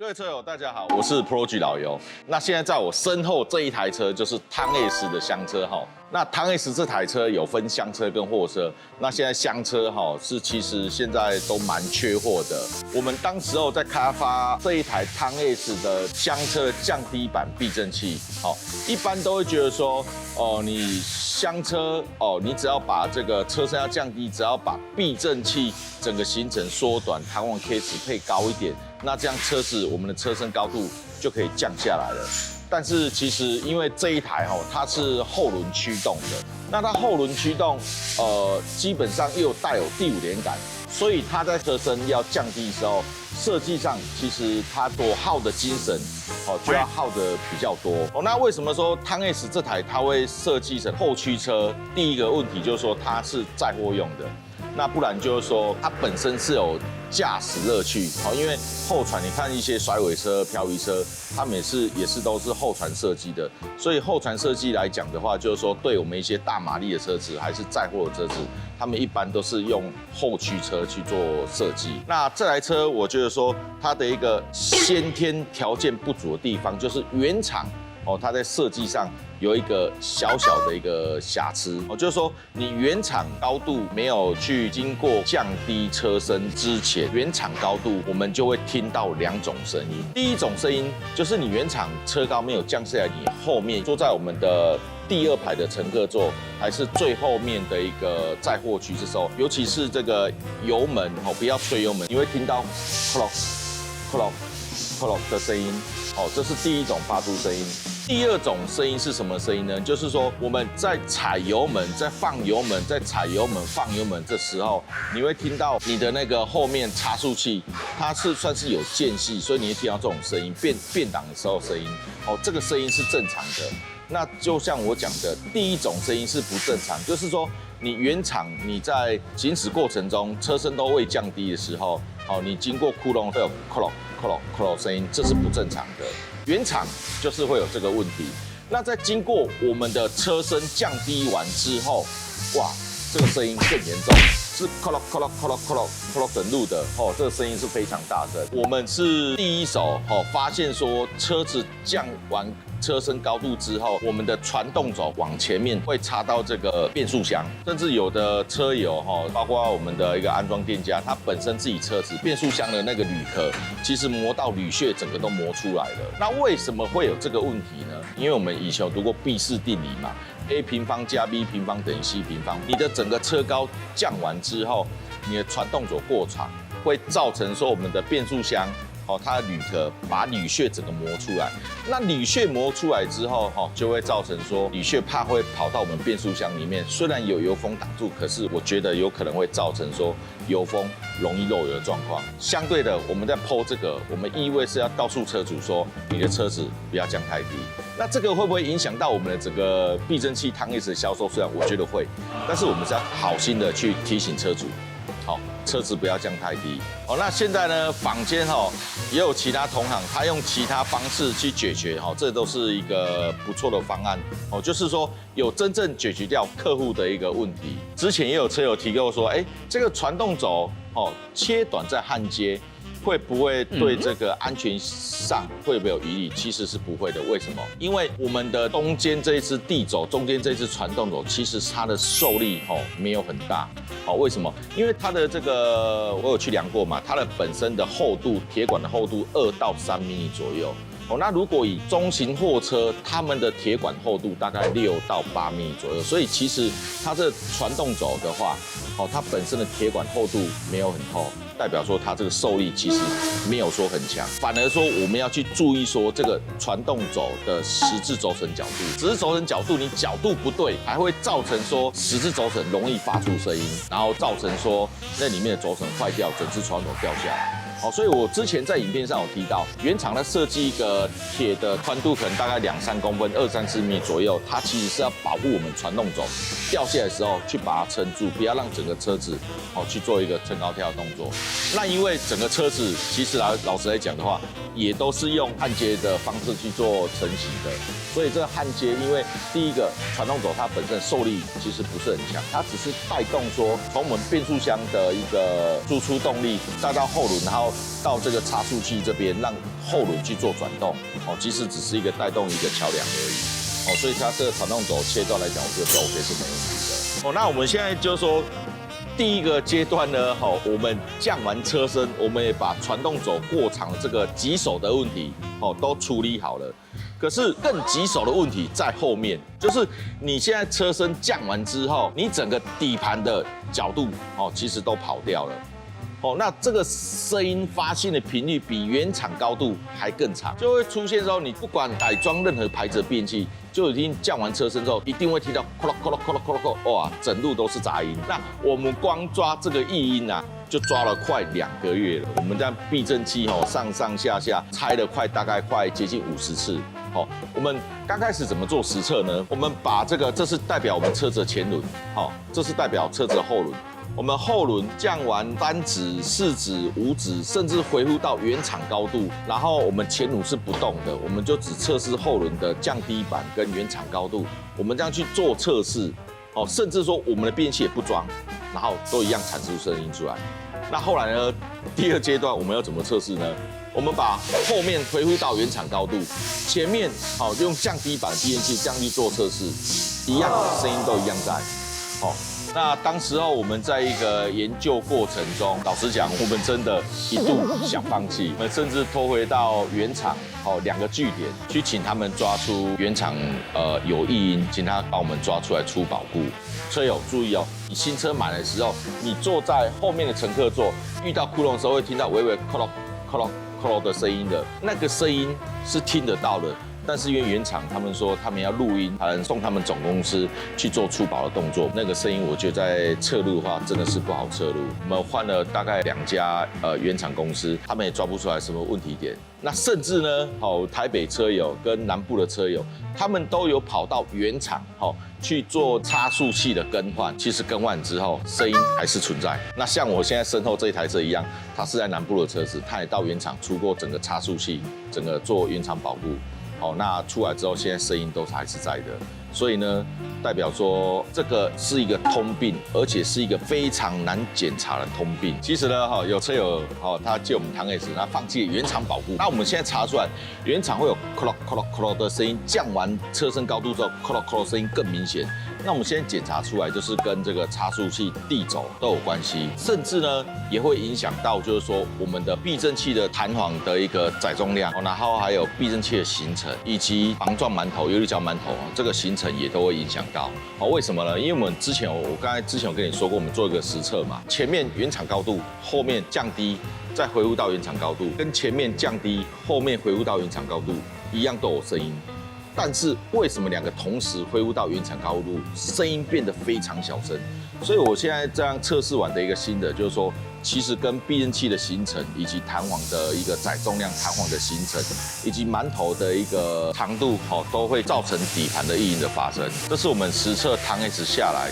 各位车友，大家好，我是 Progy 老游。那现在在我身后这一台车就是汤 S 的厢车哈。那汤 S 这台车有分厢车跟货车。那现在厢车哈是其实现在都蛮缺货的。我们当时候在开发这一台汤 S 的厢车降低版避震器，好，一般都会觉得说，你厢车你只要把这个车身要降低，只要把避震器整个行程缩短，弹簧 K 值配高一点。那这样车子我们的车身高度就可以降下来了。但是其实因为这一台它是后轮驱动的，那它后轮驱动基本上又带有第五连杆，所以它在车身要降低的时候，设计上其实它所耗的精神就要耗得比较多。那为什么说汤 S 这台它会设计成后驱车？第一个问题就是说它是载货用的。那不然就是说，它本身是有驾驶乐趣，因为后传你看一些甩尾车、漂移车，它们也是都是后传设计的，所以后传设计来讲的话，就是说对我们一些大马力的车子还是载货的车子，他们一般都是用后驱车去做设计。那这台车我觉得说它的一个先天条件不足的地方，就是原厂它在设计上有一个小小的一个瑕疵就是说你原厂高度没有去经过降低车身之前，原厂高度我们就会听到两种声音。第一种声音就是你原厂车高没有降下来，你后面坐在我们的第二排的乘客座，还是最后面的一个载货区的时候，尤其是这个油门不要吹油门，你会听到 clock 的声音这是第一种发出声音。第二种声音是什么声音呢？就是说我们在踩油门、在放油门、在踩油门、放油门这时候，你会听到你的那个后面差速器，它是算是有间隙，所以你会听到这种声音，变档的时候声音这个声音是正常的。那就像我讲的，第一种声音是不正常，就是说你原厂你在行驶过程中车身都未降低的时候，你经过窟窿会有 clock 声音，这是不正常的。原厂就是会有这个问题。那在经过我们的车身降低完之后，哇，这个声音更严重，是 clock 整路的这个声音是非常大声。我们是第一手发现说车子降完车身高度之后，我们的传动轴往前面会插到这个变速箱，甚至有的车友包括我们的一个安装店家，他本身自己车子变速箱的那个铝壳，其实磨到铝屑整个都磨出来了。那为什么会有这个问题呢？因为我们以前有读过毕氏定理嘛 ，A 平方加 B 平方等于 C 平方。你的整个车高降完之后，你的传动轴过长，会造成说我们的变速箱它的铝壳把铝屑整个磨出来。那铝屑磨出来之后就会造成说铝屑怕会跑到我们变速箱里面，虽然有油封挡住，可是我觉得有可能会造成说油封容易漏油的状况。相对的，我们在PO这个，我们意味是要告诉车主说，你的车子不要降太低。那这个会不会影响到我们的整个避震器汤 S 的销售？虽然我觉得会，但是我们是要好心的去提醒车主。车子不要降太低。那现在呢，坊间也有其他同行，他用其他方式去解决这都是一个不错的方案就是说有真正解决掉客户的一个问题。之前也有车友提过说，这个传动轴切短在焊接，会不会对这个安全上会不会有疑虑？其实是不会的。为什么？因为我们的中间这一支地轴，中间这一支传动轴，其实它的受力没有很大。为什么？因为它的这个我有去量过嘛，它的本身的厚度，铁管的厚度2到3毫米左右。那如果以中型货车，他们的铁管厚度大概6到8毫米左右，所以其实它这传动轴的话，它本身的铁管厚度没有很厚，代表说它这个受力其实没有说很强，反而说我们要去注意说这个传动轴的十字轴承角度，十字轴承角度你角度不对，还会造成说十字轴承容易发出声音，然后造成说那里面的轴承坏掉，整只传动轴掉下来。所以我之前在影片上有提到，原厂在设计一个铁的宽度可能大概2-3公分，2-3米左右，它其实是要保护我们传动轴掉下来的时候去把它撑住，不要让整个车子去做一个撑高跳的动作。那因为整个车子其实老实来讲的话，也都是用焊接的方式去做成型的，所以这个焊接，因为第一个传动轴它本身受力其实不是很强，它只是带动说从我们变速箱的一个输出动力带到后轮，然后到这个差速器这边，让后轮去做转动，其实只是一个带动一个桥梁而已，所以它这个传动轴切断来讲，我觉得都 OK 是没问题的。那我们现在就是说。第一个阶段呢，我们降完车身，我们也把传动轴过长的这个棘手的问题，都处理好了。可是更棘手的问题在后面，就是你现在车身降完之后，你整个底盘的角度，其实都跑掉了。那这个声音发现的频率比原厂高度还更长，就会出现说，你不管改装任何牌子的变器，就已经降完车身之后，一定会听到咯咯咯咯咯咯咯，哇，整路都是杂音。那我们光抓这个异音啊，就抓了快2个月了。我们在避震器上上下下拆了大概快接近50次。我们刚开始怎么做实测呢？我们把这是代表我们车子的前轮，这是代表车子的后轮。我们后轮降完3指、4指、5指，甚至恢复到原厂高度，然后我们前轮是不动的，我们就只测试后轮的降低板跟原厂高度，我们这样去做测试，甚至说我们的变器也不装，然后都一样产出声音出来。那后来呢？第2阶段我们要怎么测试呢？我们把后面恢复到原厂高度，前面用降低板变器这样去做测试，一样声音都一样在，那当时候我们在一个研究过程中，老实讲，我们真的一度想放弃，我们甚至拖回到原厂2个据点去请他们抓出原厂有异音，请他帮我们抓出来出保固。车友注意你新车买的时候，你坐在后面的乘客座，遇到窟窿的时候会听到微微咯咯咯咯咯咯的声音的，那个声音是听得到的。但是因为原厂他们说他们要录音，才能送他们总公司去做出保的动作，那个声音我觉得在侧录的话真的是不好侧录。我们换了大概2家原厂公司，他们也抓不出来什么问题点。那甚至呢，台北车友跟南部的车友，他们都有跑到原厂去做差速器的更换。其实更换之后，声音还是存在。那像我现在身后这一台车一样，它是在南部的车子，它也到原厂出过整个差速器，整个做原厂保护。那出来之后，现在声音都还是在的，所以呢，代表说这个是一个通病，而且是一个非常难检查的通病。其实呢，有车友他借我们汤 S， 他放弃原厂保护。那我们现在查出来，原厂会有咯咯咯咯咯的声音，降完车身高度之后，咯咯咯声音更明显。那我们现在检查出来，就是跟这个差速器、地轴都有关系，甚至呢也会影响到，就是说我们的避震器的弹簧的一个载重量，然后还有避震器的形成，以及防撞馒头、油力胶馒头这个形成也都会影响到。为什么呢？因为我们之前有跟你说过，我们做一个实测嘛，前面原厂高度，后面降低，再恢复到原厂高度，跟前面降低，后面恢复到原厂高度一样都有声音。但是为什么2个同时恢复到原厂高度，声音变得非常小声？所以我现在这样测试完的一个新的，就是说，其实跟避震器的形成，以及弹簧的一个载重量、弹簧的形成，以及馒头的一个长度，都会造成底盘的异音的发生。这是我们实测汤 S 下来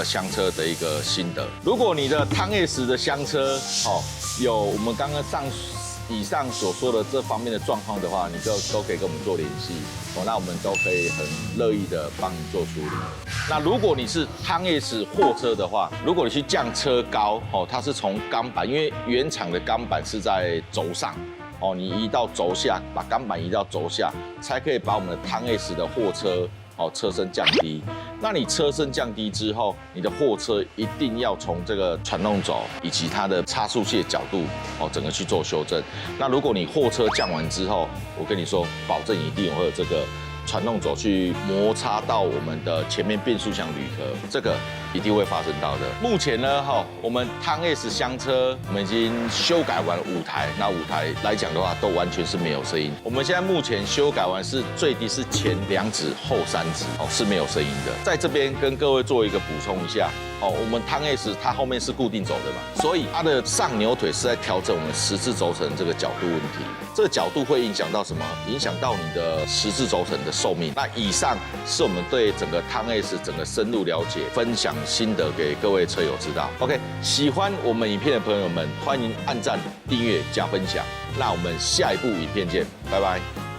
厢车的一个心得。如果你的汤 S 的厢车，有我们刚刚以上所说的这方面的状况的话，你就都可以跟我们做联系，那我们都可以很乐意的帮你做处理。那如果你是汤 S 货车的话，如果你去降车高，它是从钢板，因为原厂的钢板是在轴上，你移到轴下，把钢板移到轴下，才可以把我们的汤 S 的货车车身降低。那你车身降低之后，你的货车一定要从这个传动轴以及它的差速器的角度整个去做修正。那如果你货车降完之后，我跟你说，保证一定会有这个传动轴去摩擦到我们的前面变速箱铝壳，这个一定会发生到的。目前呢，我们汤 S 厢车我们已经修改完5台，那5台来讲的话，都完全是没有声音。我们现在目前修改完是最低是前2指后3指是没有声音的。在这边跟各位做一个补充一下。我们汤 S 它后面是固定轴的嘛，所以它的上扭腿是在调整我们十字轴承这个角度问题。这个角度会影响到什么？影响到你的十字轴承的寿命。那以上是我们对整个汤 S 整个深入了解、分享心得给各位车友知道。OK， 喜欢我们影片的朋友们，欢迎按赞、订阅、加分享。那我们下一部影片见，拜拜。